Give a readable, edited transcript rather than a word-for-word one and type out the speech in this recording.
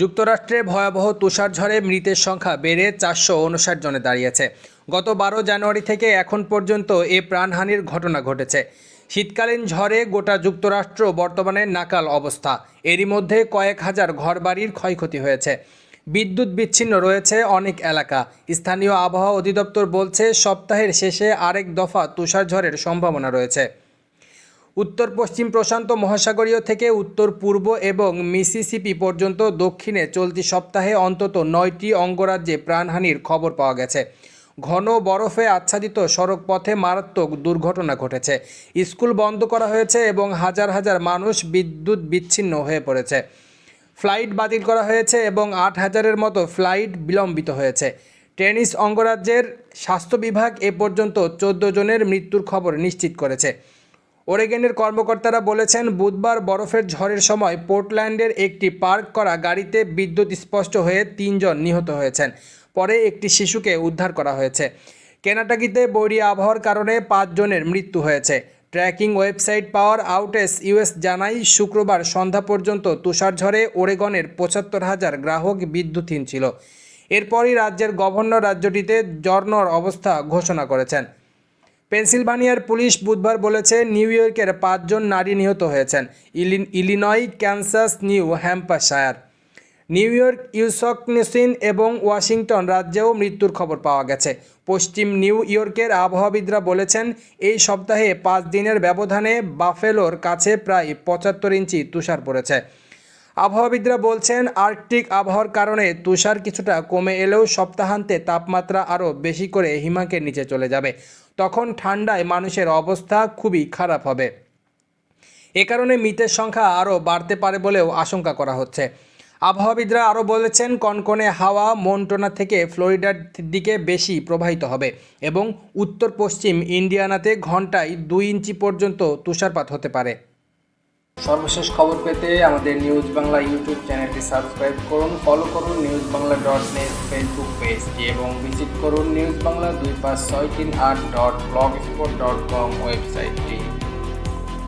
যুক্তরাষ্ট্রে ভয়াবহ তুষারঝড়ে মৃতের সংখ্যা বেড়ে 459 জনে দাঁড়িয়েছে। গত 12 জানুয়ারি থেকে এখন পর্যন্ত এ প্রাণহানির ঘটনা ঘটেছে। শীতকালীন ঝড়ে গোটা যুক্তরাষ্ট্র বর্তমানে নাকাল অবস্থা। এরই মধ্যে কয়েক হাজার ঘরবাড়ির ক্ষয়ক্ষতি হয়েছে। বিদ্যুৎ বিচ্ছিন্ন রয়েছে অনেক এলাকা। স্থানীয় আবহাওয়া অধিদপ্তর বলছে সপ্তাহের শেষে আরেক দফা তুষারঝড়ের সম্ভাবনা রয়েছে। উত্তর পশ্চিম প্রশান্ত মহাসাগরীয় থেকে উত্তর পূর্ব এবং মিসিসিপি পর্যন্ত দক্ষিণে চলতি সপ্তাহে অন্তত 9টি অঙ্গরাজ্যে প্রাণহানির খবর পাওয়া গেছে। ঘন বরফে আচ্ছাদিত সড়ক পথে মারাত্মক দুর্ঘটনা ঘটেছে। স্কুল বন্ধ করা হয়েছে এবং হাজার হাজার মানুষ বিদ্যুৎ বিচ্ছিন্ন হয়ে পড়েছে। ফ্লাইট বাতিল করা হয়েছে এবং 8,000-এর মতো ফ্লাইট বিলম্বিত হয়েছে। টেনিস অঙ্গরাজ্যের স্বাস্থ্য বিভাগ এ পর্যন্ত 14 জনের মৃত্যুর খবর নিশ্চিত করেছে। ওরেগনের কর্মকর্তারা বলেছেন বুধবার বরফের ঝড়ের সময় পোর্টল্যান্ডের একটি পার্ক করা গাড়িতে বিদ্যুৎ স্পষ্ট হয়ে 3 জন নিহত হয়েছেন। পরে একটি শিশুকে উদ্ধার করা হয়েছে। কেনাটাকিতে বৈরী আবহাওয়ার কারণে 5 জনের মৃত্যু হয়েছে। ট্র্যাকিং ওয়েবসাইট পাওয়ার আউটেজ ইউএস জানায় শুক্রবার সন্ধ্যা পর্যন্ত তুষারঝড়ে ওরেগনের 75,000 গ্রাহক বিদ্যুৎহীন ছিল। এরপরই রাজ্যের গভর্নর রাজ্যটিতে জরনর অবস্থা ঘোষণা করেছেন। পেনসিলভানিয়ার পুলিশ বুধবার বলেছে নিউ ইয়র্কের 5 জন নারী নিহত হয়েছেন। Illinois, Kansas, New Hampshire, New York, Wisconsin এবং ওয়াশিংটন রাজ্যেও মৃত্যুর খবর পাওয়া গেছে। পশ্চিম নিউ ইয়র্কের আবহাওয়াবিদরা বলেছেন এই সপ্তাহে 5 দিনের ব্যবধানে বাফেলোর কাছে প্রায় 75 ইঞ্চি তুষার পড়েছে। আবহাওয়াবিদরা বলছেন আর্কটিক আবহাওয়ার কারণে তুষার কিছুটা কমে এলেও সপ্তাহান্তে তাপমাত্রা আরও বেশি করে হিমাঙ্কের নিচে চলে যাবে। তখন ঠান্ডায় মানুষের অবস্থা খুবই খারাপ হবে। এ কারণে মৃতের সংখ্যা আরও বাড়তে পারে বলেও আশঙ্কা করা হচ্ছে। আবহাওয়াবিদরা আরও বলেছেন কনকনে হাওয়া মন্টানা থেকে ফ্লোরিডার দিকে বেশি প্রবাহিত হবে এবং উত্তর পশ্চিম ইন্ডিয়ানাতে ঘন্টায় 2 ইঞ্চি পর্যন্ত তুষারপাত হতে পারে। সর্বশেষ খবর পেতে আমাদের নিউজ বাংলা ইউটিউব চ্যানেলটি সাবস্ক্রাইব করুন, ফলো করুন newsbangla.net ফেসবুক পেজটি এবং ভিজিট করুন newsbangla2563.blogspot.com ওয়েবসাইটটি।